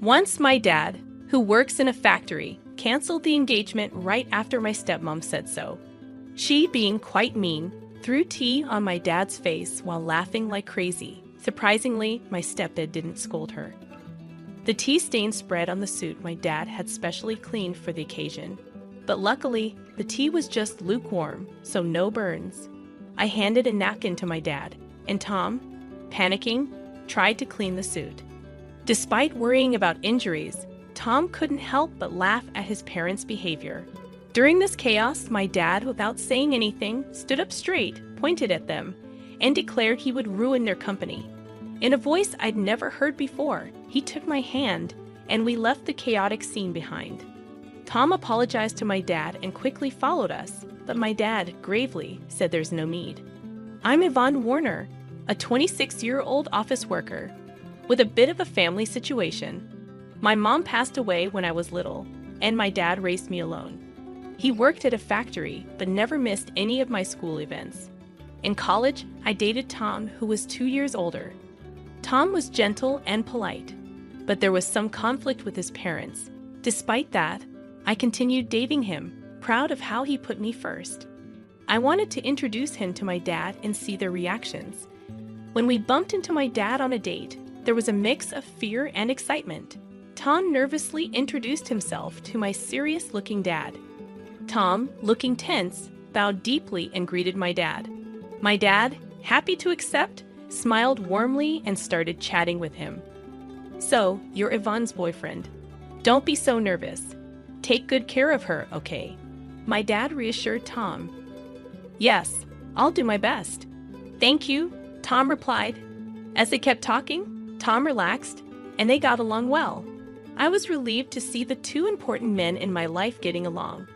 Once my dad, who works in a factory, canceled the engagement right after my stepmom said so. She, being quite mean, threw tea on my dad's face while laughing like crazy. Surprisingly, my stepdad didn't scold her. The tea stain spread on the suit my dad had specially cleaned for the occasion. But luckily, the tea was just lukewarm, so no burns. I handed a napkin to my dad, and Tom, panicking, tried to clean the suit. Despite worrying about injuries, Tom couldn't help but laugh at his parents' behavior. During this chaos, my dad, without saying anything, stood up straight, pointed at them, and declared he would ruin their company. In a voice I'd never heard before, he took my hand, and we left the chaotic scene behind. Tom apologized to my dad and quickly followed us, but my dad gravely said there's no need. I'm Yvonne Warner, a 26-year-old office worker with a bit of a family situation. My mom passed away when I was little, and my dad raised me alone. He worked at a factory, but never missed any of my school events. In college, I dated Tom, who was 2 years older. Tom was gentle and polite, but there was some conflict with his parents. Despite that, I continued dating him, proud of how he put me first. I wanted to introduce him to my dad and see their reactions. When we bumped into my dad on a date, there was a mix of fear and excitement. Tom nervously introduced himself to my serious-looking dad. Tom, looking tense, bowed deeply and greeted my dad. My dad, happy to accept, smiled warmly and started chatting with him. So, you're Yvonne's boyfriend. Don't be so nervous. Take good care of her, okay? My dad reassured Tom. Yes, I'll do my best. Thank you, Tom replied. As they kept talking, Tom relaxed, and they got along well. I was relieved to see the two important men in my life getting along.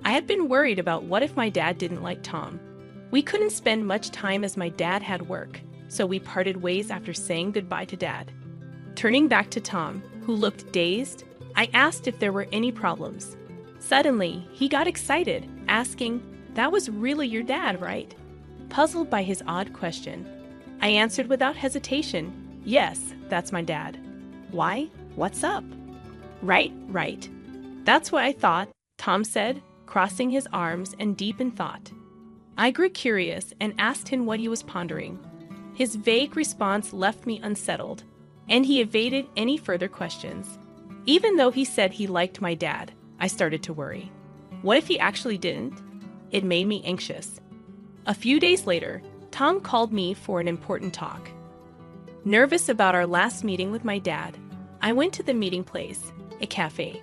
I had been worried about what if my dad didn't like Tom. We couldn't spend much time as my dad had work, so we parted ways after saying goodbye to Dad. Turning back to Tom, who looked dazed, I asked if there were any problems. Suddenly, he got excited, asking, "That was really your dad, right?" Puzzled by his odd question, I answered without hesitation, "Yes, that's my dad." "Why? What's up?" Right. That's what I thought," Tom said, crossing his arms and deep in thought. I grew curious and asked him what he was pondering. His vague response left me unsettled, and he evaded any further questions. Even though he said he liked my dad, I started to worry. What if he actually didn't? It made me anxious. A few days later, Tom called me for an important talk. Nervous about our last meeting with my dad, I went to the meeting place, a cafe.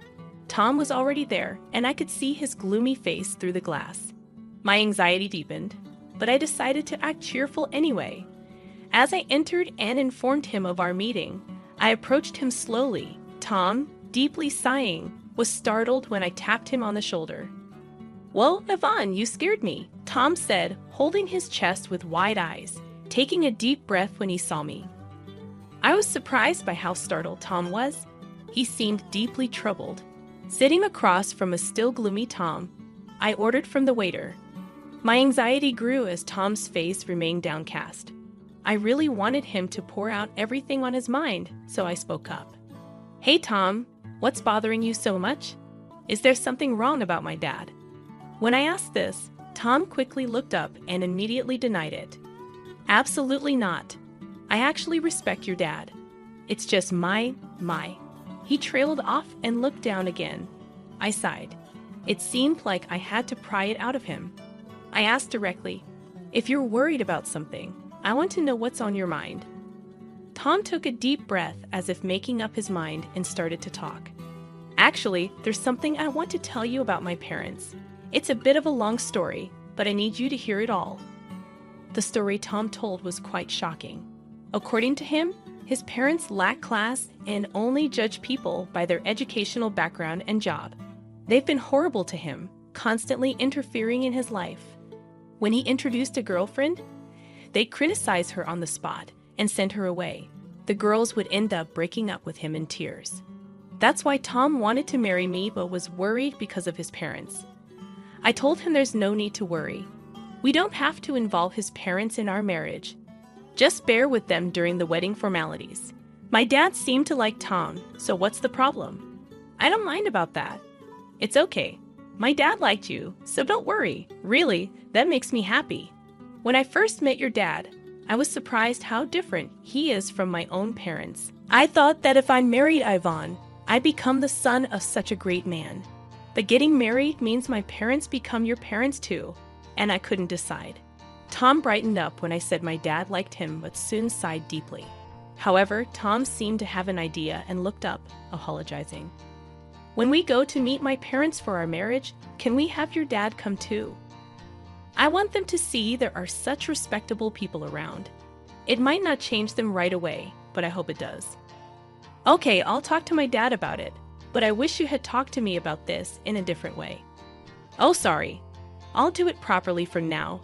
Tom was already there, and I could see his gloomy face through the glass. My anxiety deepened, but I decided to act cheerful anyway. As I entered and informed him of our meeting, I approached him slowly. Tom, deeply sighing, was startled when I tapped him on the shoulder. "Well, Yvonne, you scared me," Tom said, holding his chest with wide eyes, taking a deep breath when he saw me. I was surprised by how startled Tom was. He seemed deeply troubled. Sitting across from a still gloomy Tom, I ordered from the waiter. My anxiety grew as Tom's face remained downcast. I really wanted him to pour out everything on his mind, so I spoke up. "Hey Tom, what's bothering you so much? Is there something wrong about my dad?" When I asked this, Tom quickly looked up and immediately denied it. "Absolutely not. I actually respect your dad. It's just my. He trailed off and looked down again. I sighed. It seemed like I had to pry it out of him. I asked directly, "If you're worried about something, I want to know what's on your mind." Tom took a deep breath as if making up his mind and started to talk. "Actually, there's something I want to tell you about my parents. It's a bit of a long story, but I need you to hear it all." The story Tom told was quite shocking. According to him, his parents lack class and only judge people by their educational background and job. They've been horrible to him, constantly interfering in his life. When he introduced a girlfriend, they'd criticize her on the spot and send her away. The girls would end up breaking up with him in tears. That's why Tom wanted to marry me but was worried because of his parents. I told him there's no need to worry. We don't have to involve his parents in our marriage. Just bear with them during the wedding formalities. My dad seemed to like Tom, so what's the problem? I don't mind about that. It's okay. My dad liked you, so don't worry. Really, that makes me happy. When I first met your dad, I was surprised how different he is from my own parents. I thought that if I married Ivan, I'd become the son of such a great man. But getting married means my parents become your parents too, and I couldn't decide. Tom brightened up when I said my dad liked him but soon sighed deeply. However, Tom seemed to have an idea and looked up, apologizing. When we go to meet my parents for our marriage, can we have your dad come too? I want them to see there are such respectable people around. It might not change them right away, but I hope it does. Okay, I'll talk to my dad about it, but I wish you had talked to me about this in a different way. Oh, sorry. I'll do it properly from now.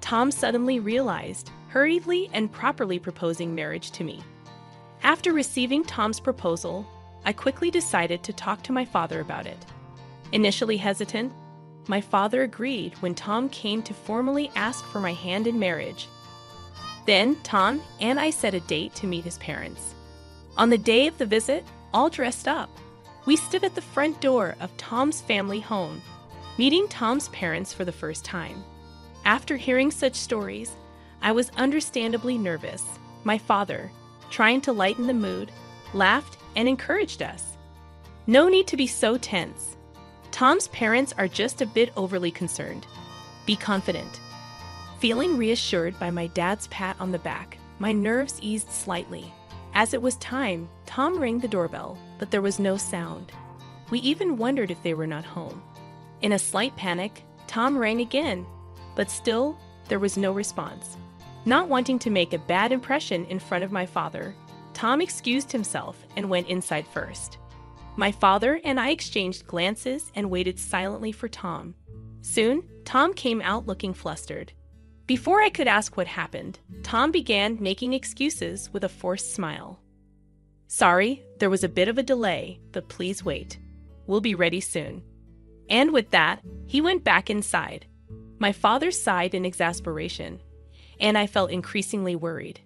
Tom suddenly realized, hurriedly and properly proposing marriage to me. After receiving Tom's proposal, I quickly decided to talk to my father about it. Initially hesitant, my father agreed when Tom came to formally ask for my hand in marriage. Then Tom and I set a date to meet his parents. On the day of the visit, all dressed up, we stood at the front door of Tom's family home, meeting Tom's parents for the first time. After hearing such stories, I was understandably nervous. My father, trying to lighten the mood, laughed and encouraged us. No need to be so tense. Tom's parents are just a bit overly concerned. Be confident. Feeling reassured by my dad's pat on the back, my nerves eased slightly. As it was time, Tom rang the doorbell, but there was no sound. We even wondered if they were not home. In a slight panic, Tom rang again, but still, there was no response. Not wanting to make a bad impression in front of my father, Tom excused himself and went inside first. My father and I exchanged glances and waited silently for Tom. Soon, Tom came out looking flustered. Before I could ask what happened, Tom began making excuses with a forced smile. Sorry, there was a bit of a delay, but please wait. We'll be ready soon. And with that, he went back inside. My father sighed in exasperation, and I felt increasingly worried.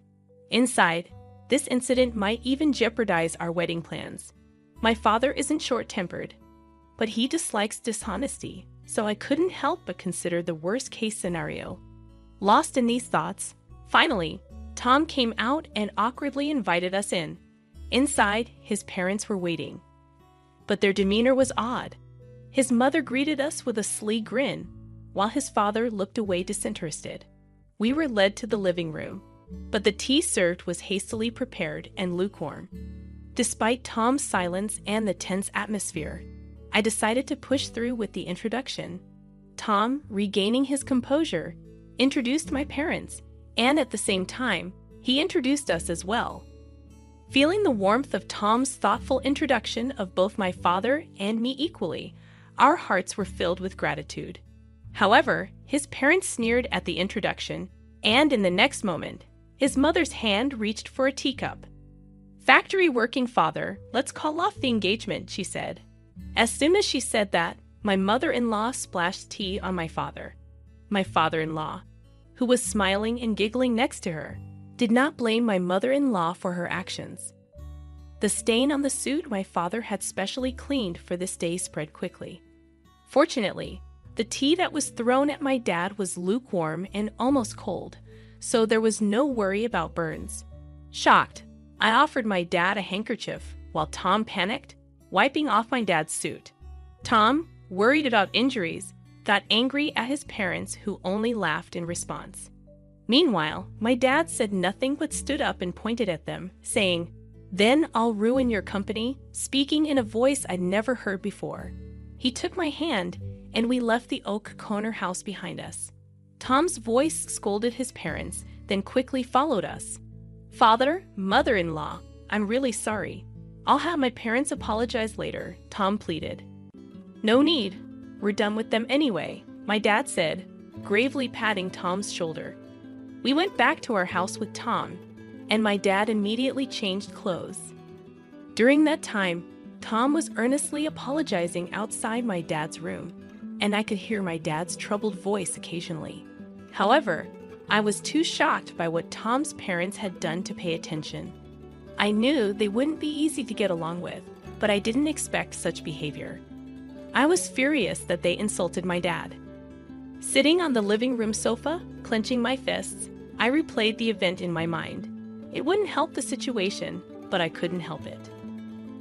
Inside, this incident might even jeopardize our wedding plans. My father isn't short-tempered, but he dislikes dishonesty, so I couldn't help but consider the worst-case scenario. Lost in these thoughts, finally, Tom came out and awkwardly invited us in. Inside, his parents were waiting. But their demeanor was odd. His mother greeted us with a sly grin, while his father looked away disinterested. We were led to the living room, but the tea served was hastily prepared and lukewarm. Despite Tom's silence and the tense atmosphere, I decided to push through with the introduction. Tom, regaining his composure, introduced my parents, and at the same time, he introduced us as well. Feeling the warmth of Tom's thoughtful introduction of both my father and me equally, our hearts were filled with gratitude. However, his parents sneered at the introduction, and in the next moment, his mother's hand reached for a teacup. Factory working father, let's call off the engagement, she said. As soon as she said that, my mother-in-law splashed tea on my father. My father-in-law, who was smiling and giggling next to her, did not blame my mother-in-law for her actions. The stain on the suit my father had specially cleaned for this day spread quickly. Fortunately, the tea that was thrown at my dad was lukewarm and almost cold, so there was no worry about burns. Shocked, I offered my dad a handkerchief, while Tom panicked, wiping off my dad's suit. Tom, worried about injuries, got angry at his parents who only laughed in response. Meanwhile, my dad said nothing but stood up and pointed at them, saying, "Then I'll ruin your company," speaking in a voice I'd never heard before. He took my hand, and we left the oak corner house behind us. Tom's voice scolded his parents, then quickly followed us. "Father, mother-in-law, I'm really sorry. I'll have my parents apologize later," Tom pleaded. "No need. We're done with them anyway," my dad said, gravely patting Tom's shoulder. We went back to our house with Tom, and my dad immediately changed clothes. During that time, Tom was earnestly apologizing outside my dad's room, and I could hear my dad's troubled voice occasionally. However, I was too shocked by what Tom's parents had done to pay attention. I knew they wouldn't be easy to get along with, but I didn't expect such behavior. I was furious that they insulted my dad. Sitting on the living room sofa, clenching my fists, I replayed the event in my mind. It wouldn't help the situation, but I couldn't help it.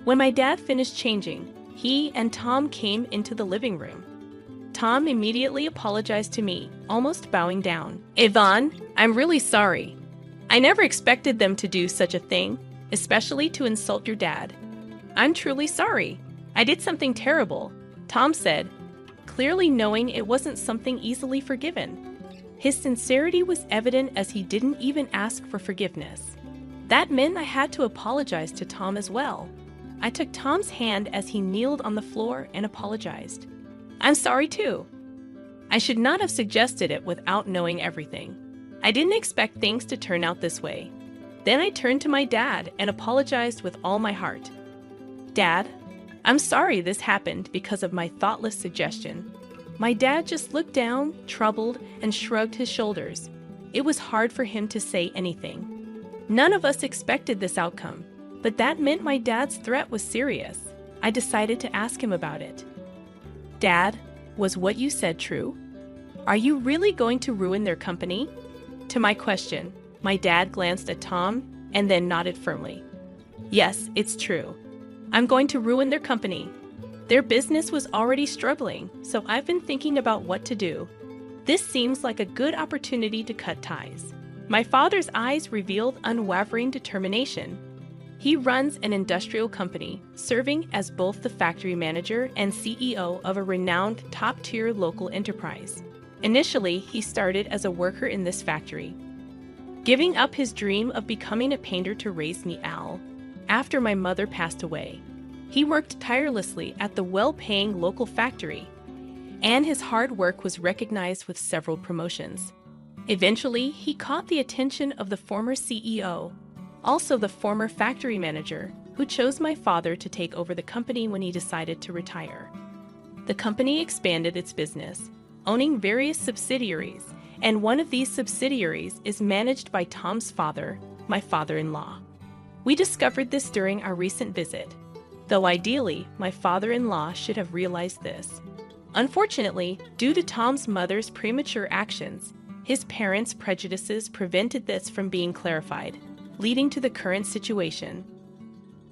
When my dad finished changing, he and Tom came into the living room. Tom immediately apologized to me, almost bowing down. "Yvonne, I'm really sorry. I never expected them to do such a thing, especially to insult your dad. I'm truly sorry. I did something terrible," Tom said, clearly knowing it wasn't something easily forgiven. His sincerity was evident as he didn't even ask for forgiveness. That meant I had to apologize to Tom as well. I took Tom's hand as he kneeled on the floor and apologized. "I'm sorry too. I should not have suggested it without knowing everything. I didn't expect things to turn out this way." Then I turned to my dad and apologized with all my heart. "Dad, I'm sorry this happened because of my thoughtless suggestion." My dad just looked down, troubled, and shrugged his shoulders. It was hard for him to say anything. None of us expected this outcome, but that meant my dad's threat was serious. I decided to ask him about it. "Dad, was what you said true? Are you really going to ruin their company?" To my question, my dad glanced at Tom and then nodded firmly. "Yes, it's true. I'm going to ruin their company. Their business was already struggling, so I've been thinking about what to do. This seems like a good opportunity to cut ties." My father's eyes revealed unwavering determination. He runs an industrial company, serving as both the factory manager and CEO of a renowned top-tier local enterprise. Initially, he started as a worker in this factory, giving up his dream of becoming a painter to raise me Al. After my mother passed away, he worked tirelessly at the well-paying local factory, and his hard work was recognized with several promotions. Eventually, he caught the attention of the former CEO, also the former factory manager, who chose my father to take over the company when he decided to retire. The company expanded its business, owning various subsidiaries, and one of these subsidiaries is managed by Tom's father, my father-in-law. We discovered this during our recent visit, though ideally, my father-in-law should have realized this. Unfortunately, due to Tom's mother's premature actions, his parents' prejudices prevented this from being clarified, leading to the current situation.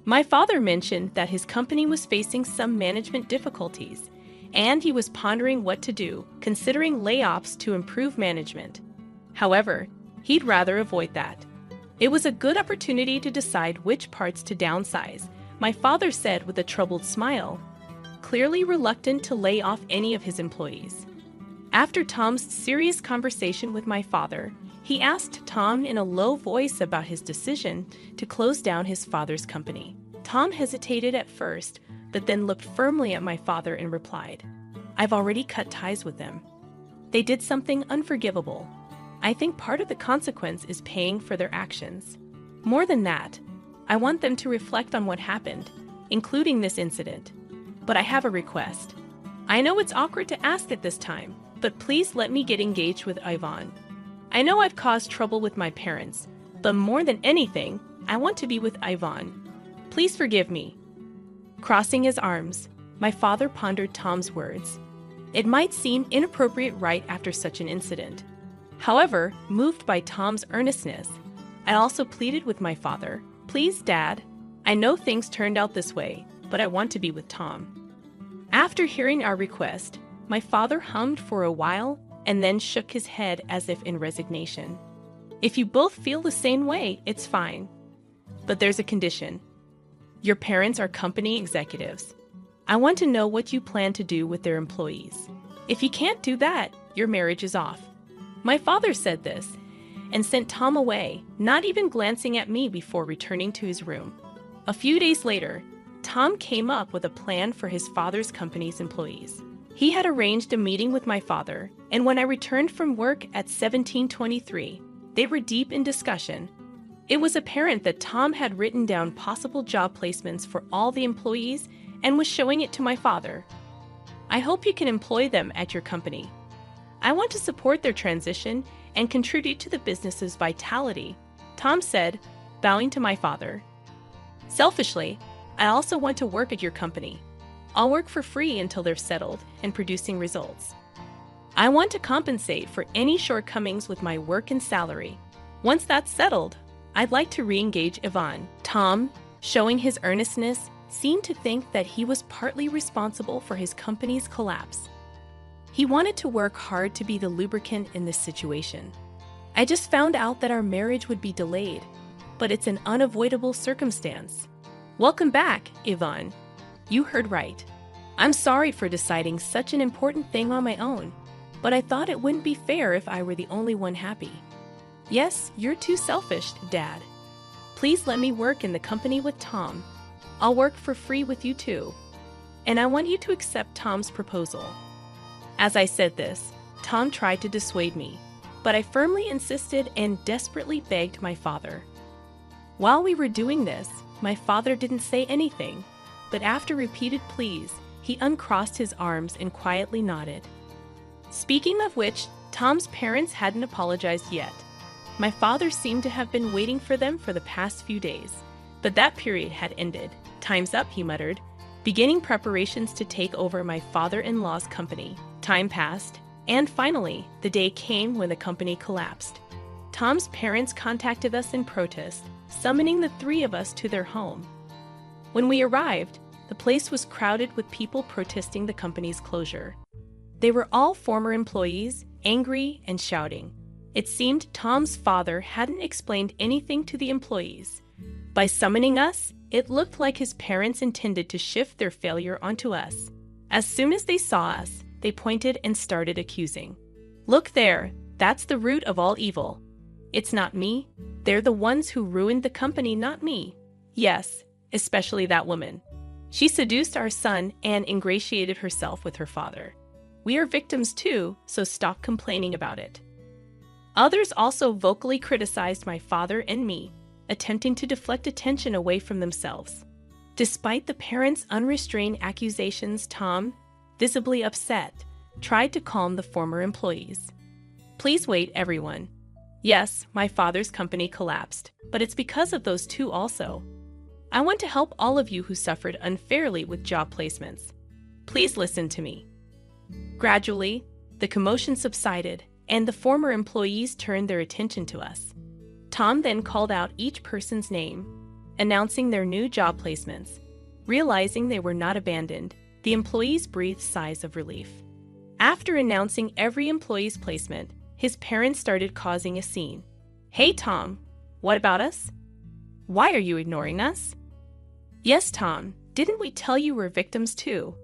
My father mentioned that his company was facing some management difficulties, and he was pondering what to do, considering layoffs to improve management. However, he'd rather avoid that. It was a good opportunity to decide which parts to downsize, my father said with a troubled smile, clearly reluctant to lay off any of his employees. After Tom's serious conversation with my father, he asked Tom in a low voice about his decision to close down his father's company. Tom hesitated at first, but then looked firmly at my father and replied, "I've already cut ties with them. They did something unforgivable. I think part of the consequence is paying for their actions. More than that, I want them to reflect on what happened, including this incident. But I have a request. I know it's awkward to ask at this time, but please let me get engaged with Yvonne. I know I've caused trouble with my parents, but more than anything, I want to be with Yvonne. Please forgive me." Crossing his arms, my father pondered Tom's words. It might seem inappropriate right after such an incident. However, moved by Tom's earnestness, I also pleaded with my father, "Please, Dad, I know things turned out this way, but I want to be with Tom." After hearing our request, my father hummed for a while and then shook his head as if in resignation. "If you both feel the same way, it's fine. But there's a condition. Your parents are company executives. I want to know what you plan to do with their employees. If you can't do that, your marriage is off." My father said this and sent Tom away, not even glancing at me before returning to his room. A few days later, Tom came up with a plan for his father's company's employees. He had arranged a meeting with my father, and when I returned from work at 17:23, they were deep in discussion. It was apparent that Tom had written down possible job placements for all the employees and was showing it to my father. "I hope you can employ them at your company. I want to support their transition and contribute to the business's vitality," Tom said, bowing to my father. Selfishly, I also want to work at your company. I'll work for free until they're settled and producing results. I want to compensate for any shortcomings with my work and salary. Once that's settled, I'd like to re-engage Yvonne. Tom, showing his earnestness, seemed to think that he was partly responsible for his company's collapse. He wanted to work hard to be the lubricant in this situation. I just found out that our marriage would be delayed, but it's an unavoidable circumstance. Welcome back, Yvonne. You heard right. I'm sorry for deciding such an important thing on my own, but I thought it wouldn't be fair if I were the only one happy. Yes, you're too selfish, Dad. Please let me work in the company with Tom. I'll work for free with you too. And I want you to accept Tom's proposal. As I said this, Tom tried to dissuade me, but I firmly insisted and desperately begged my father. While we were doing this, my father didn't say anything, but after repeated pleas, he uncrossed his arms and quietly nodded. Speaking of which, Tom's parents hadn't apologized yet. My father seemed to have been waiting for them for the past few days, but that period had ended. Time's up, he muttered, beginning preparations to take over my father-in-law's company. Time passed, and finally, the day came when the company collapsed. Tom's parents contacted us in protest, summoning the three of us to their home. When we arrived, the place was crowded with people protesting the company's closure. They were all former employees, angry and shouting. It seemed Tom's father hadn't explained anything to the employees. By summoning us, it looked like his parents intended to shift their failure onto us. As soon as they saw us, they pointed and started accusing. Look there, that's the root of all evil. It's not me. They're the ones who ruined the company, not me. Yes, especially that woman. She seduced our son and ingratiated herself with her father. We are victims too, so stop complaining about it. Others also vocally criticized my father and me, attempting to deflect attention away from themselves. Despite the parents' unrestrained accusations, Tom, visibly upset, tried to calm the former employees. Please wait, everyone. Yes, my father's company collapsed, but it's because of those two also. I want to help all of you who suffered unfairly with job placements. Please listen to me. Gradually, the commotion subsided, and the former employees turned their attention to us. Tom then called out each person's name, announcing their new job placements. Realizing they were not abandoned, the employees breathed sighs of relief. After announcing every employee's placement, his parents started causing a scene. Hey, Tom, what about us? Why are you ignoring us? Yes, Tom, didn't we tell you we're victims too?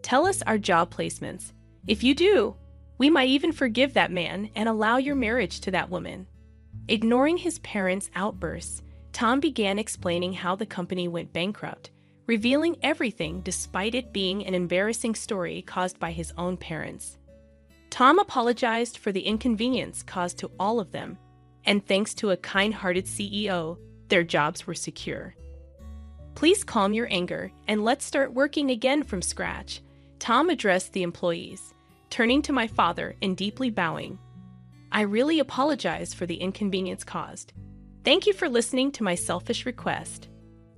Tell us our job placements. If you do, we might even forgive that man and allow your marriage to that woman. Ignoring his parents' outbursts, Tom began explaining how the company went bankrupt, revealing everything despite it being an embarrassing story caused by his own parents. Tom apologized for the inconvenience caused to all of them, and thanks to a kind-hearted CEO, their jobs were secure. Please calm your anger and let's start working again from scratch, Tom addressed the employees, turning to my father and deeply bowing. I really apologize for the inconvenience caused. Thank you for listening to my selfish request.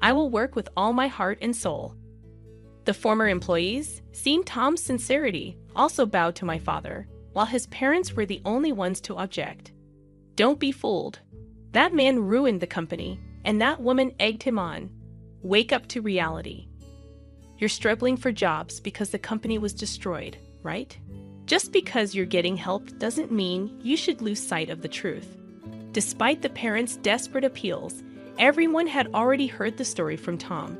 I will work with all my heart and soul. The former employees, seeing Tom's sincerity, also bowed to my father, while his parents were the only ones to object. Don't be fooled. That man ruined the company, and that woman egged him on. Wake up to reality. You're struggling for jobs because the company was destroyed, right? Just because you're getting help doesn't mean you should lose sight of the truth. Despite the parents' desperate appeals, everyone had already heard the story from Tom.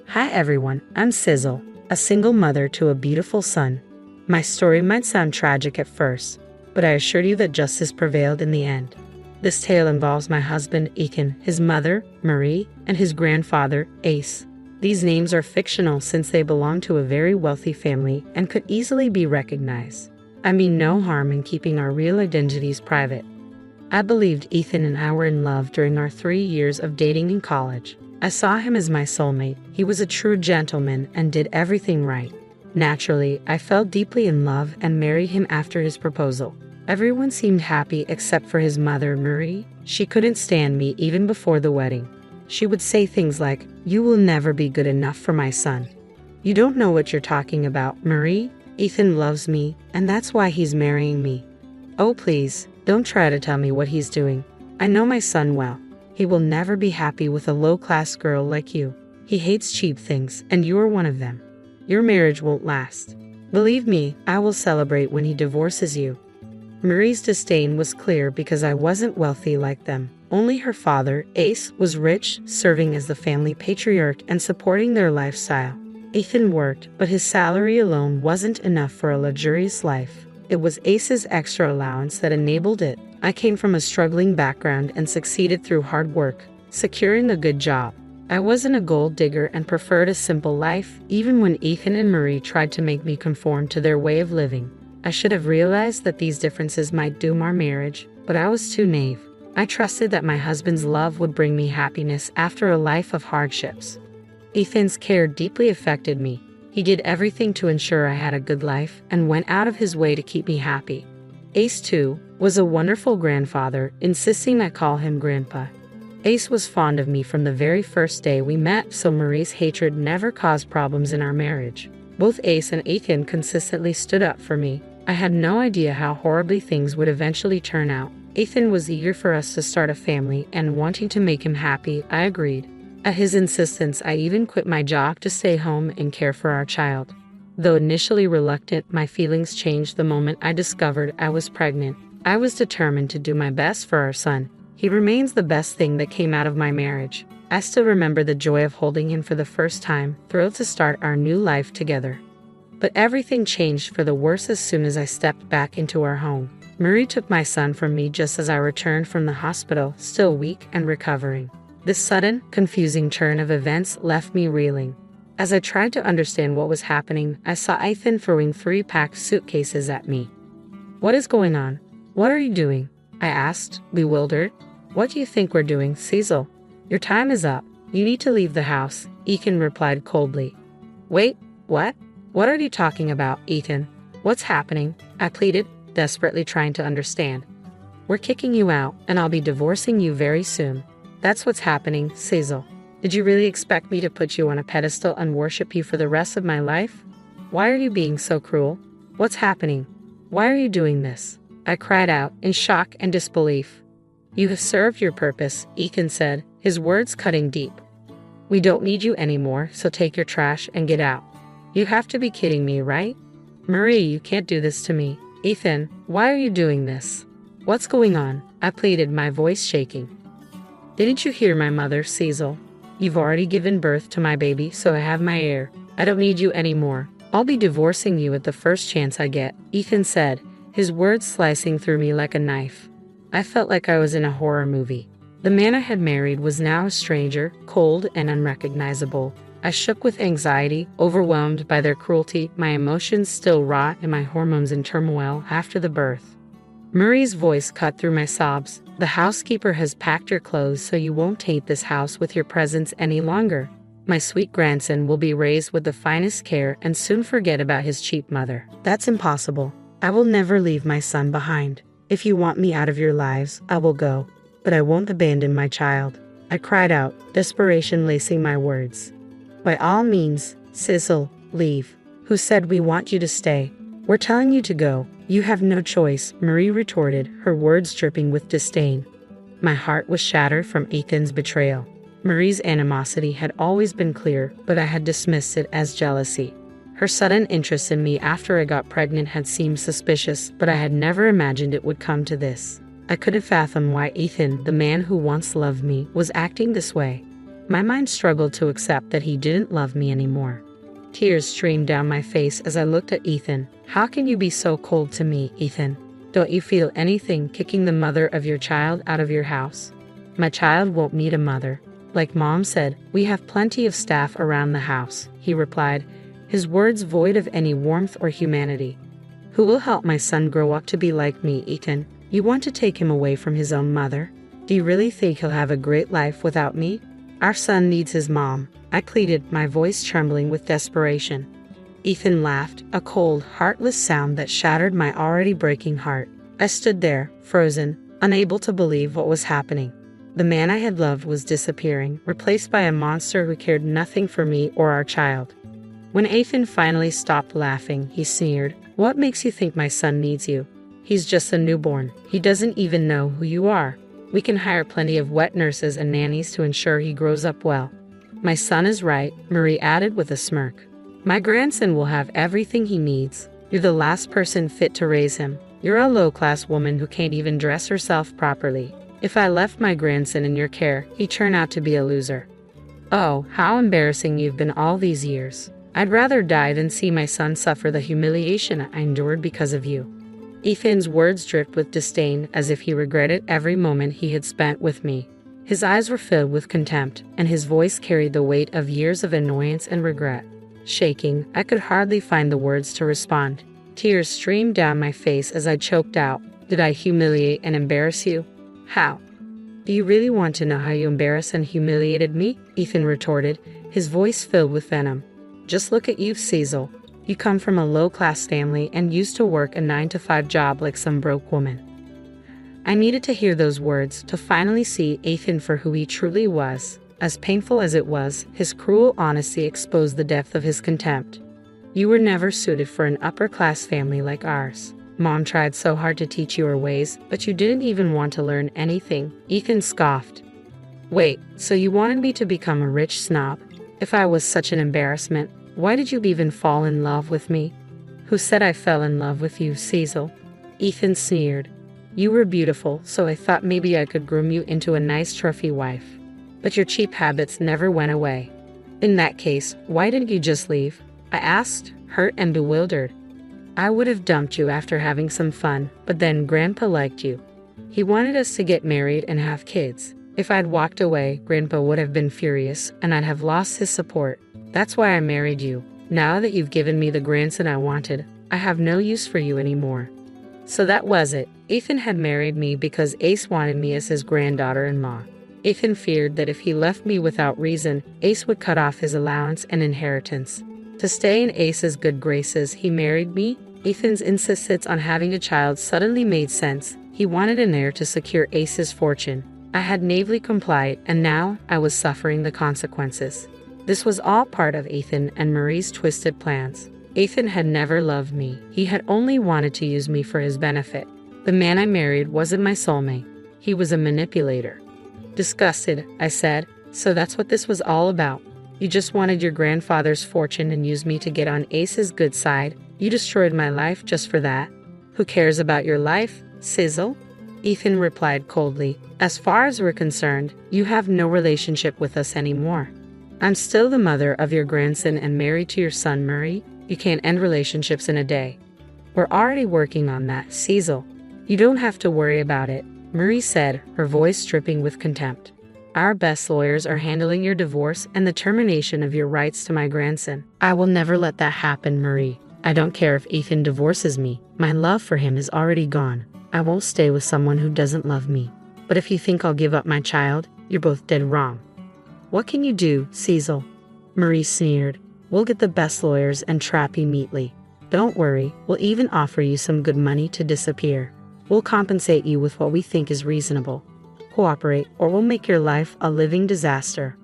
Hi everyone, I'm Sizzle, a single mother to a beautiful son. My story might sound tragic at first, but I assure you that justice prevailed in the end. This tale involves my husband, Ethan, his mother, Marie, and his grandfather, Ace. These names are fictional since they belong to a very wealthy family and could easily be recognized. I mean no harm in keeping our real identities private. I believed Ethan and I were in love during our 3 years of dating in college. I saw him as my soulmate. He was a true gentleman and did everything right. Naturally, I fell deeply in love and married him after his proposal. Everyone seemed happy except for his mother, Marie. She couldn't stand me even before the wedding. She would say things like, "You will never be good enough for my son. You don't know what you're talking about, Marie. Ethan loves me, and that's why he's marrying me. Oh, please, don't try to tell me what he's doing. I know my son well. He will never be happy with a low-class girl like you. He hates cheap things, and you're one of them. Your marriage won't last. Believe me, I will celebrate when he divorces you." Marie's disdain was clear because I wasn't wealthy like them. Only her father, Ace, was rich, serving as the family patriarch and supporting their lifestyle. Ethan worked, but his salary alone wasn't enough for a luxurious life. It was Ace's extra allowance that enabled it. I came from a struggling background and succeeded through hard work, securing a good job. I wasn't a gold digger and preferred a simple life, even when Ethan and Marie tried to make me conform to their way of living. I should have realized that these differences might doom our marriage, but I was too naive. I trusted that my husband's love would bring me happiness after a life of hardships. Ethan's care deeply affected me. He did everything to ensure I had a good life and went out of his way to keep me happy. Ace, too, was a wonderful grandfather, insisting I call him Grandpa. Ace was fond of me from the very first day we met, so Marie's hatred never caused problems in our marriage. Both Ace and Ethan consistently stood up for me. I had no idea how horribly things would eventually turn out. Ethan was eager for us to start a family, and wanting to make him happy, I agreed. At his insistence, I even quit my job to stay home and care for our child. Though initially reluctant, my feelings changed the moment I discovered I was pregnant. I was determined to do my best for our son. He remains the best thing that came out of my marriage. I still remember the joy of holding him for the first time, thrilled to start our new life together. But everything changed for the worse as soon as I stepped back into our home. Marie took my son from me just as I returned from the hospital, still weak and recovering. This sudden, confusing turn of events left me reeling. As I tried to understand what was happening, I saw Ethan throwing 3 packed suitcases at me. "What is going on? What are you doing?" I asked, bewildered. "What do you think we're doing, Cecil? Your time is up. You need to leave the house," Ethan replied coldly. "Wait, what? What are you talking about, Ethan? What's happening?" I pleaded, desperately trying to understand. "We're kicking you out, and I'll be divorcing you very soon. That's what's happening, Cecil. Did you really expect me to put you on a pedestal and worship you for the rest of my life? Why are you being so cruel? What's happening? Why are you doing this?" I cried out in shock and disbelief. "You have served your purpose," Ethan said, his words cutting deep. "We don't need you anymore, so take your trash and get out." "You have to be kidding me, right? Marie, you can't do this to me." "Ethan, why are you doing this? What's going on?" I pleaded, my voice shaking. "Didn't you hear my mother, Cecil? You've already given birth to my baby, so I have my heir. I don't need you anymore. I'll be divorcing you at the first chance I get," Ethan said, his words slicing through me like a knife. I felt like I was in a horror movie. The man I had married was now a stranger, cold and unrecognizable. I shook with anxiety, overwhelmed by their cruelty, my emotions still raw and my hormones in turmoil after the birth. Marie's voice cut through my sobs. "The housekeeper has packed your clothes so you won't taint this house with your presence any longer. My sweet grandson will be raised with the finest care and soon forget about his cheap mother." "That's impossible. I will never leave my son behind. If you want me out of your lives, I will go, but I won't abandon my child," I cried out, desperation lacing my words. "By all means, Cecil, leave. Who said we want you to stay? We're telling you to go. You have no choice," Marie retorted, her words dripping with disdain. My heart was shattered from Ethan's betrayal. Marie's animosity had always been clear, but I had dismissed it as jealousy. Her sudden interest in me after I got pregnant had seemed suspicious, but I had never imagined it would come to this. I couldn't fathom why Ethan, the man who once loved me, was acting this way. My mind struggled to accept that he didn't love me anymore. Tears streamed down my face as I looked at Ethan. "How can you be so cold to me, Ethan? Don't you feel anything kicking the mother of your child out of your house?" "My child won't need a mother. Like Mom said, we have plenty of staff around the house," he replied, his words void of any warmth or humanity. "Who will help my son grow up to be like me, Ethan? You want to take him away from his own mother? Do you really think he'll have a great life without me? Our son needs his mom," I pleaded, my voice trembling with desperation. Ethan laughed, a cold, heartless sound that shattered my already breaking heart. I stood there, frozen, unable to believe what was happening. The man I had loved was disappearing, replaced by a monster who cared nothing for me or our child. When Ethan finally stopped laughing, he sneered, "What makes you think my son needs you? He's just a newborn. He doesn't even know who you are. We can hire plenty of wet nurses and nannies to ensure he grows up well." "My son is right," Marie added with a smirk. "My grandson will have everything he needs. You're the last person fit to raise him. You're a low-class woman who can't even dress herself properly. If I left my grandson in your care, he'd turn out to be a loser." "Oh, how embarrassing you've been all these years. I'd rather die than see my son suffer the humiliation I endured because of you." Ethan's words dripped with disdain, as if he regretted every moment he had spent with me. His eyes were filled with contempt, and his voice carried the weight of years of annoyance and regret. Shaking, I could hardly find the words to respond. Tears streamed down my face as I choked out, "Did I humiliate and embarrass you? How?" "Do you really want to know how you embarrassed and humiliated me?" Ethan retorted, his voice filled with venom. "Just look at you, Cecil. You come from a low-class family and used to work a 9-to-5 job like some broke woman." I needed to hear those words to finally see Ethan for who he truly was. As painful as it was, his cruel honesty exposed the depth of his contempt. "You were never suited for an upper-class family like ours. Mom tried so hard to teach you her ways, but you didn't even want to learn anything," Ethan scoffed. "Wait, so you wanted me to become a rich snob? If I was such an embarrassment, why did you even fall in love with me?" "Who said I fell in love with you, Cecil?" Ethan sneered. "You were beautiful, so I thought maybe I could groom you into a nice trophy wife. But your cheap habits never went away." "In that case, why didn't you just leave?" I asked, hurt and bewildered. "I would have dumped you after having some fun, but then Grandpa liked you. He wanted us to get married and have kids. If I'd walked away, Grandpa would have been furious, and I'd have lost his support. That's why I married you. Now that you've given me the grandson I wanted, I have no use for you anymore." So that was it. Ethan had married me because Ace wanted me as his granddaughter-in-law. Ethan feared that if he left me without reason, Ace would cut off his allowance and inheritance. To stay in Ace's good graces, he married me. Ethan's insistence on having a child suddenly made sense. He wanted an heir to secure Ace's fortune. I had naively complied, and now I was suffering the consequences. This was all part of Ethan and Marie's twisted plans. Ethan had never loved me. He had only wanted to use me for his benefit. The man I married wasn't my soulmate. He was a manipulator. Disgusted, I said, "So that's what this was all about. You just wanted your grandfather's fortune and used me to get on Ace's good side. You destroyed my life just for that." "Who cares about your life, Sizzle?" Ethan replied coldly. "As far as we're concerned, you have no relationship with us anymore. I'm still the mother of your grandson and married to your son, Murray. You can't end relationships in a day." "We're already working on that, Cecil. You don't have to worry about it," Marie said, her voice dripping with contempt. "Our best lawyers are handling your divorce and the termination of your rights to my grandson. I will never let that happen, Marie. I don't care if Ethan divorces me. My love for him is already gone. I won't stay with someone who doesn't love me. But if you think I'll give up my child, you're both dead wrong." "What can you do, Cecil?" Marie sneered. "We'll get the best lawyers and trap you neatly. Don't worry, we'll even offer you some good money to disappear. We'll compensate you with what we think is reasonable. Cooperate, or we'll make your life a living disaster."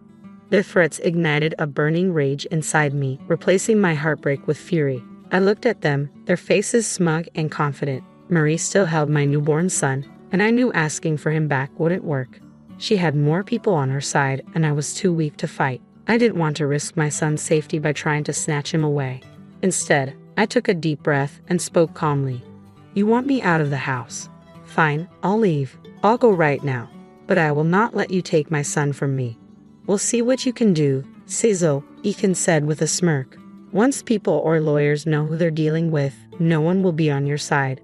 Their threats ignited a burning rage inside me, replacing my heartbreak with fury. I looked at them, their faces smug and confident. Marie still held my newborn son, and I knew asking for him back wouldn't work. She had more people on her side, and I was too weak to fight. I didn't want to risk my son's safety by trying to snatch him away. Instead, I took a deep breath and spoke calmly. "You want me out of the house? Fine, I'll leave. I'll go right now. But I will not let you take my son from me." "We'll see what you can do, Cecil," Ethan said with a smirk. "Once people or lawyers know who they're dealing with, no one will be on your side."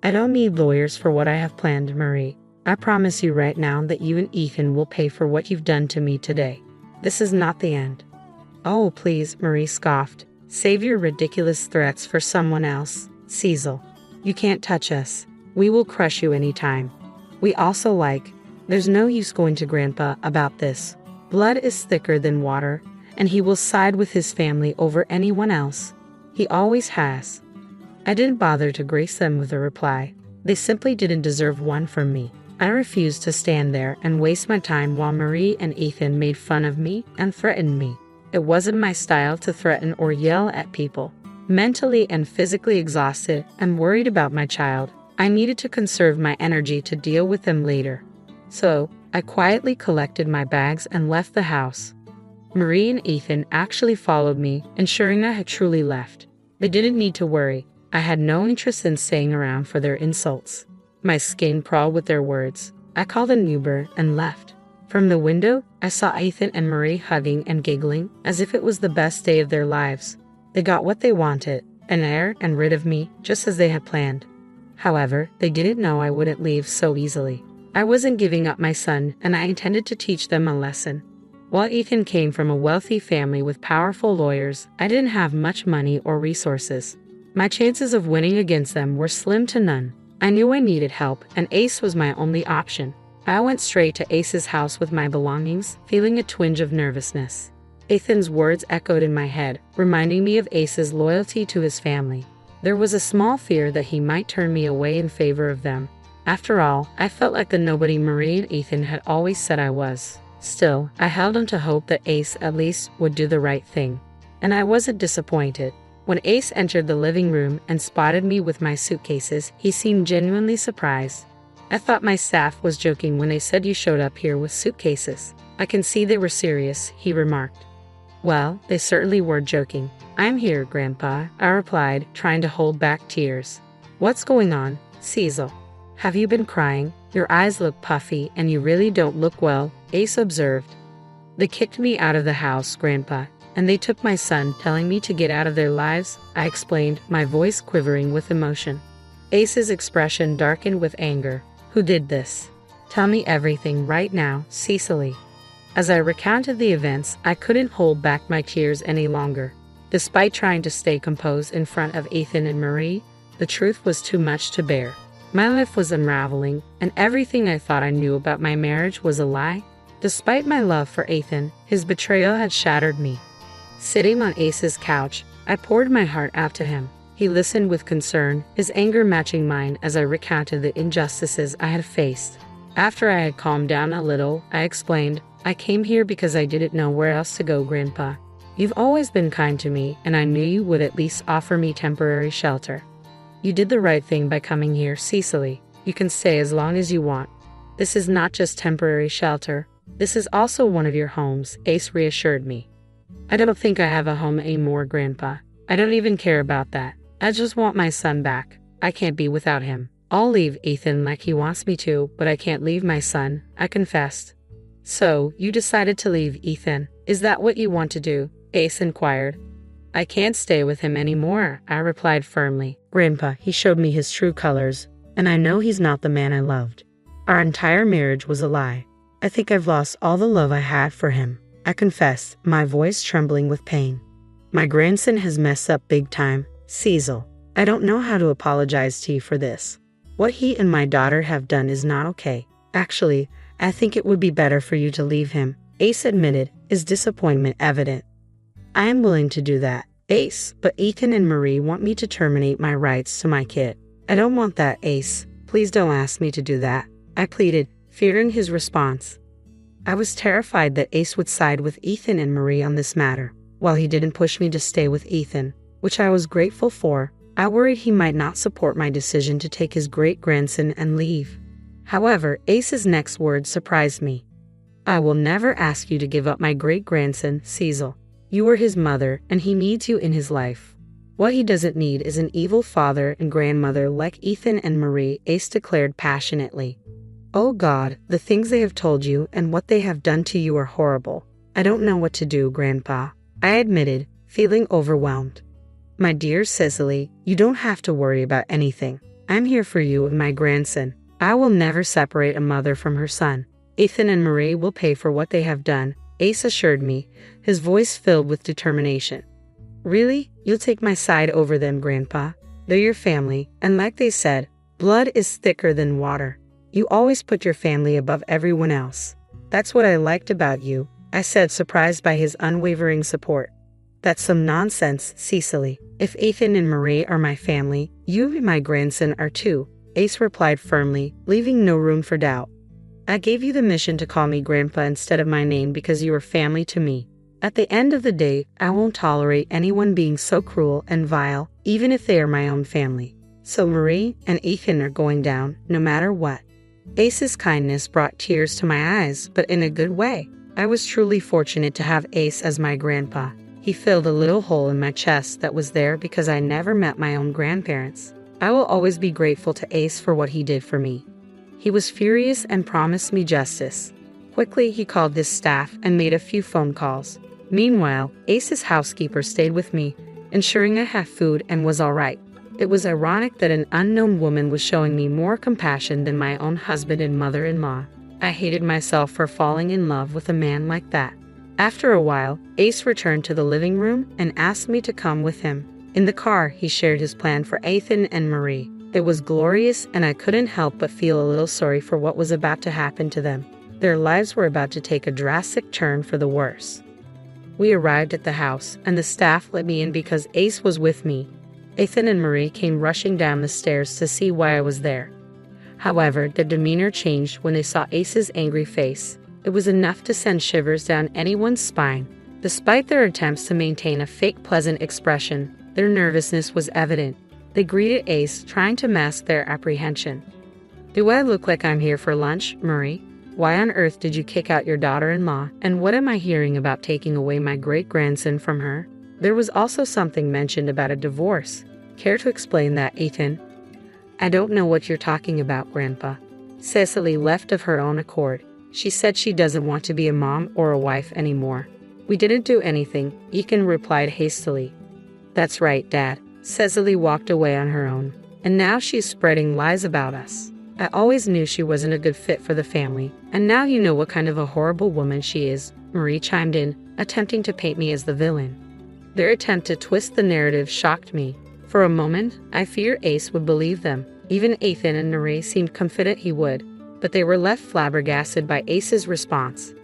"I don't need lawyers for what I have planned, Marie. I promise you right now that you and Ethan will pay for what you've done to me today. This is not the end." "Oh, please," Marie scoffed. "Save your ridiculous threats for someone else, Cecil. You can't touch us. We will crush you anytime. We also like. There's no use going to Grandpa about this. Blood is thicker than water, and he will side with his family over anyone else. He always has. I didn't bother to grace them with a reply. They simply didn't deserve one from me. I refused to stand there and waste my time while Marie and Ethan made fun of me and threatened me. It wasn't my style to threaten or yell at people. Mentally and physically exhausted and worried about my child, I needed to conserve my energy to deal with them later. So, I quietly collected my bags and left the house. Marie and Ethan actually followed me, ensuring I had truly left. They didn't need to worry. I had no interest in staying around for their insults. My skin crawled with their words. I called an Uber and left. From the window, I saw Ethan and Marie hugging and giggling as if it was the best day of their lives. They got what they wanted, an heir and rid of me, just as they had planned. However, they didn't know I wouldn't leave so easily. I wasn't giving up my son, and I intended to teach them a lesson. While Ethan came from a wealthy family with powerful lawyers, I didn't have much money or resources. My chances of winning against them were slim to none. I knew I needed help, and Ace was my only option. I went straight to Ace's house with my belongings, feeling a twinge of nervousness. Ethan's words echoed in my head, reminding me of Ace's loyalty to his family. There was a small fear that he might turn me away in favor of them. After all, I felt like the nobody Marie and Ethan had always said I was. Still, I held on to hope that Ace at least would do the right thing. And I wasn't disappointed. When Ace entered the living room and spotted me with my suitcases, he seemed genuinely surprised. I thought my staff was joking when they said you showed up here with suitcases. I can see they were serious, he remarked. Well, they certainly were joking. I'm here, Grandpa, I replied, trying to hold back tears. What's going on, Cecil? Have you been crying? Your eyes look puffy and you really don't look well, Ace observed. They kicked me out of the house, Grandpa, and they took my son, telling me to get out of their lives, I explained, my voice quivering with emotion. Ace's expression darkened with anger. Who did this? Tell me everything right now, Cecily. As I recounted the events, I couldn't hold back my tears any longer. Despite trying to stay composed in front of Ethan and Marie, the truth was too much to bear. My life was unraveling, and everything I thought I knew about my marriage was a lie. Despite my love for Ethan, his betrayal had shattered me. Sitting on Ace's couch, I poured my heart out to him. He listened with concern, his anger matching mine as I recounted the injustices I had faced. After I had calmed down a little, I explained, I came here because I didn't know where else to go, Grandpa. You've always been kind to me, and I knew you would at least offer me temporary shelter. You did the right thing by coming here, Cecily. You can stay as long as you want. This is not just temporary shelter. This is also one of your homes, Ace reassured me. I don't think I have a home anymore, Grandpa. I don't even care about that. I just want my son back. I can't be without him. I'll leave Ethan like he wants me to, but I can't leave my son, I confessed. So, you decided to leave Ethan. Is that what you want to do? Ace inquired. I can't stay with him anymore, I replied firmly. Grandpa, he showed me his true colors, and I know he's not the man I loved. Our entire marriage was a lie. I think I've lost all the love I had for him, I confessed, my voice trembling with pain. My grandson has messed up big time, Cecil. I don't know how to apologize to you for this. What he and my daughter have done is not okay. Actually, I think it would be better for you to leave him, Ace admitted, his disappointment evident. I am willing to do that, Ace, but Ethan and Marie want me to terminate my rights to my kid. I don't want that, Ace. Please don't ask me to do that, I pleaded, fearing his response. I was terrified that Ace would side with Ethan and Marie on this matter. While he didn't push me to stay with Ethan, which I was grateful for, I worried he might not support my decision to take his great-grandson and leave. However, Ace's next words surprised me. I will never ask you to give up my great-grandson, Cecil. You were his mother, and he needs you in his life. What he doesn't need is an evil father and grandmother like Ethan and Marie, Ace declared passionately. Oh God, the things they have told you and what they have done to you are horrible. I don't know what to do, Grandpa, I admitted, feeling overwhelmed. My dear Cecily, you don't have to worry about anything. I'm here for you and my grandson. I will never separate a mother from her son. Ethan and Marie will pay for what they have done, Ace assured me, his voice filled with determination. Really? You'll take my side over them, Grandpa? They're your family, and like they said, blood is thicker than water. You always put your family above everyone else. That's what I liked about you, I said, surprised by his unwavering support. That's some nonsense, Cecily. If Ethan and Marie are my family, you and my grandson are too, Ace replied firmly, leaving no room for doubt. I gave you the mission to call me Grandpa instead of my name because you are family to me. At the end of the day, I won't tolerate anyone being so cruel and vile, even if they are my own family. So Marie and Ethan are going down, no matter what. Ace's kindness brought tears to my eyes, but in a good way. I was truly fortunate to have Ace as my grandpa. He filled a little hole in my chest that was there because I never met my own grandparents. I will always be grateful to Ace for what he did for me. He was furious and promised me justice. Quickly, he called his staff and made a few phone calls. Meanwhile, Ace's housekeeper stayed with me, ensuring I had food and was all right. It was ironic that an unknown woman was showing me more compassion than my own husband and mother-in-law. I hated myself for falling in love with a man like that. After a while, Ace returned to the living room and asked me to come with him. In the car, he shared his plan for Ethan and Marie. It was glorious, and I couldn't help but feel a little sorry for what was about to happen to them. Their lives were about to take a drastic turn for the worse. We arrived at the house, and the staff let me in because Ace was with me. Ethan and Marie came rushing down the stairs to see why I was there. However, their demeanor changed when they saw Ace's angry face. It was enough to send shivers down anyone's spine. Despite their attempts to maintain a fake pleasant expression, their nervousness was evident. They greeted Ace, trying to mask their apprehension. "Do I look like I'm here for lunch, Marie? Why on earth did you kick out your daughter-in-law? And what am I hearing about taking away my great-grandson from her?" There was also something mentioned about a divorce. Care to explain that, Ethan? "I don't know what you're talking about, Grandpa." Cecily left of her own accord. She said she doesn't want to be a mom or a wife anymore. "We didn't do anything," Ethan replied hastily. "That's right, Dad." Cecily walked away on her own. "And now she's spreading lies about us. I always knew she wasn't a good fit for the family. And now you know what kind of a horrible woman she is," Marie chimed in, attempting to paint me as the villain. Their attempt to twist the narrative shocked me. For a moment, I feared Ace would believe them. Even Ethan and Marie seemed confident he would. But they were left flabbergasted by Ace's response.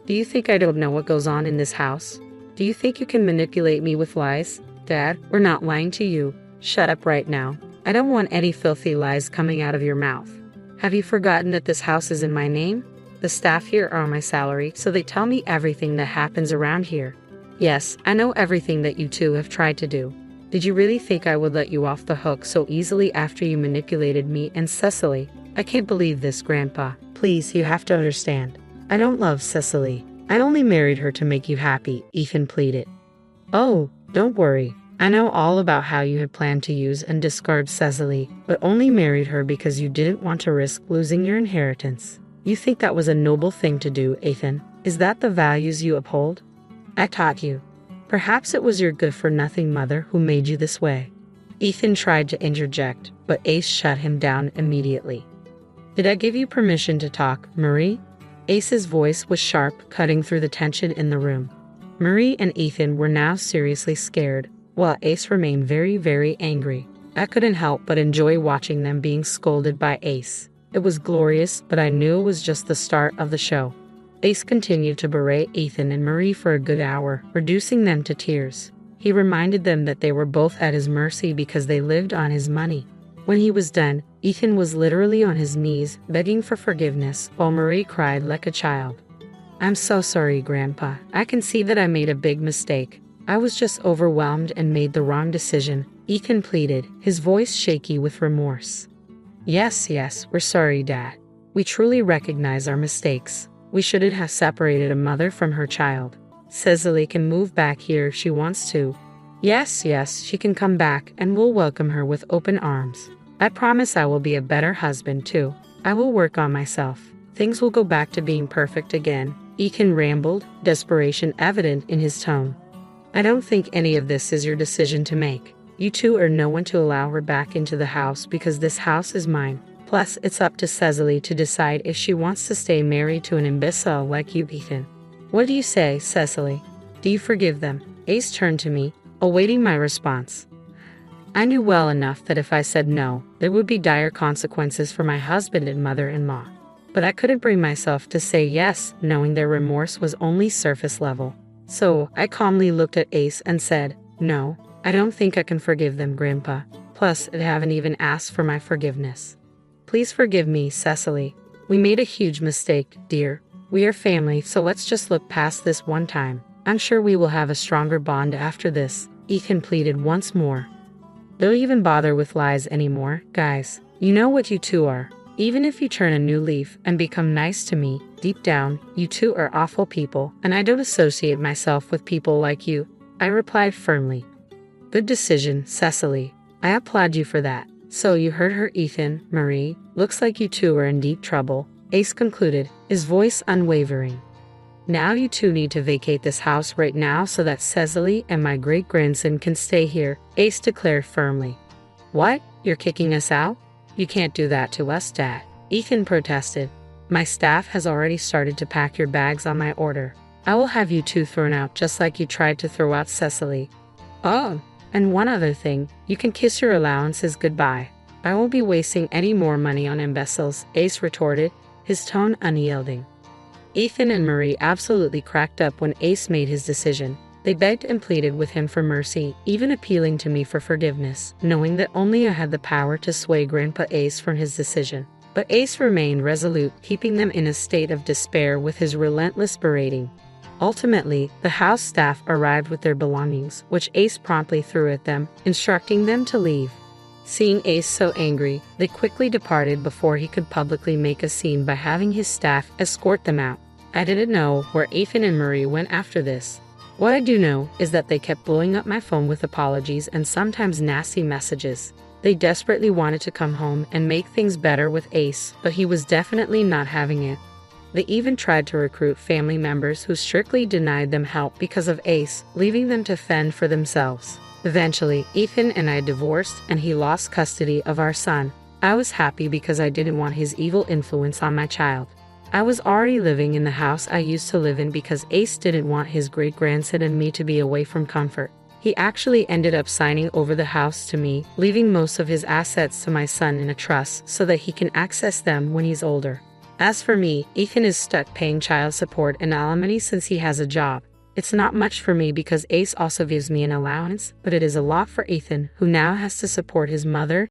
"Do you think I don't know what goes on in this house? Do you think you can manipulate me with lies? Dad, we're not lying to you. Shut up right now. I don't want any filthy lies coming out of your mouth. Have you forgotten that this house is in my name? The staff here are on my salary, so they tell me everything that happens around here. Yes, I know everything that you two have tried to do. Did you really think I would let you off the hook so easily after you manipulated me and Cecily? I can't believe this, Grandpa. Please, you have to understand. I don't love Cecily. I only married her to make you happy," Ethan pleaded. "Oh, don't worry. I know all about how you had planned to use and discard Cecily, but only married her because you didn't want to risk losing your inheritance. You think that was a noble thing to do, Ethan? Is that the values you uphold? I taught you. Perhaps it was your good-for-nothing mother who made you this way." Ethan tried to interject, but Ace shut him down immediately. "Did I give you permission to talk, Marie?" Ace's voice was sharp, cutting through the tension in the room. Marie and Ethan were now seriously scared, while Ace remained very, very angry. I couldn't help but enjoy watching them being scolded by Ace. It was glorious, but I knew it was just the start of the show. Ace continued to berate Ethan and Marie for a good hour, reducing them to tears. He reminded them that they were both at his mercy because they lived on his money. When he was done, Ethan was literally on his knees, begging for forgiveness, while Marie cried like a child. "I'm so sorry, Grandpa. I can see that I made a big mistake. I was just overwhelmed and made the wrong decision," Ethan pleaded, his voice shaky with remorse. Yes, we're sorry, Dad. We truly recognize our mistakes. We shouldn't have separated a mother from her child. Cecily can move back here if she wants to." Yes, she can come back, and we'll welcome her with open arms. I promise I will be a better husband, too. I will work on myself. Things will go back to being perfect again," Ethan rambled, desperation evident in his tone. "I don't think any of this is your decision to make. You two are no one to allow her back into the house because this house is mine. Plus, it's up to Cecily to decide if she wants to stay married to an imbecile like you, Ethan. What do you say, Cecily? Do you forgive them?" Ace turned to me, awaiting my response. I knew well enough that if I said no, there would be dire consequences for my husband and mother-in-law. But I couldn't bring myself to say yes, knowing their remorse was only surface level. So I calmly looked at Ace and said, "No, I don't think I can forgive them, Grandpa. Plus, I haven't even asked for my forgiveness. Please forgive me, Cecily. We made a huge mistake, dear. We are family, so let's just look past this one time. I'm sure we will have a stronger bond after this," Ethan pleaded once more. "Don't even bother with lies anymore, guys. You know what you two are. Even if you turn a new leaf and become nice to me, deep down, you two are awful people, and I don't associate myself with people like you," I replied firmly. "Good decision, Cecily. I applaud you for that. So you heard her, Ethan, Marie. Looks like you two are in deep trouble," Ace concluded, his voice unwavering. "Now you two need to vacate this house right now so that Cecily and my great-grandson can stay here," Ace declared firmly. "What? You're kicking us out? You can't do that to us, Dad," Ethan protested. "My staff has already started to pack your bags on my order. I will have you two thrown out just like you tried to throw out Cecily. Oh, and one other thing, you can kiss your allowances goodbye. I won't be wasting any more money on imbeciles," Ace retorted, his tone unyielding. Ethan and Marie absolutely cracked up when Ace made his decision. They begged and pleaded with him for mercy, even appealing to me for forgiveness, knowing that only I had the power to sway Grandpa Ace from his decision. But Ace remained resolute, keeping them in a state of despair with his relentless berating. Ultimately, the house staff arrived with their belongings, which Ace promptly threw at them, instructing them to leave. Seeing Ace so angry, they quickly departed before he could publicly make a scene by having his staff escort them out. I didn't know where Ethan and Marie went after this. What I do know is that they kept blowing up my phone with apologies and sometimes nasty messages. They desperately wanted to come home and make things better with Ace, but he was definitely not having it. They even tried to recruit family members who strictly denied them help because of Ace, leaving them to fend for themselves. Eventually, Ethan and I divorced and he lost custody of our son. I was happy because I didn't want his evil influence on my child. I was already living in the house I used to live in because Ace didn't want his great-grandson and me to be away from comfort. He actually ended up signing over the house to me, leaving most of his assets to my son in a trust so that he can access them when he's older. As for me, Ethan is stuck paying child support and alimony since he has a job. It's not much for me because Ace also gives me an allowance, but it is a lot for Ethan, who now has to support his mother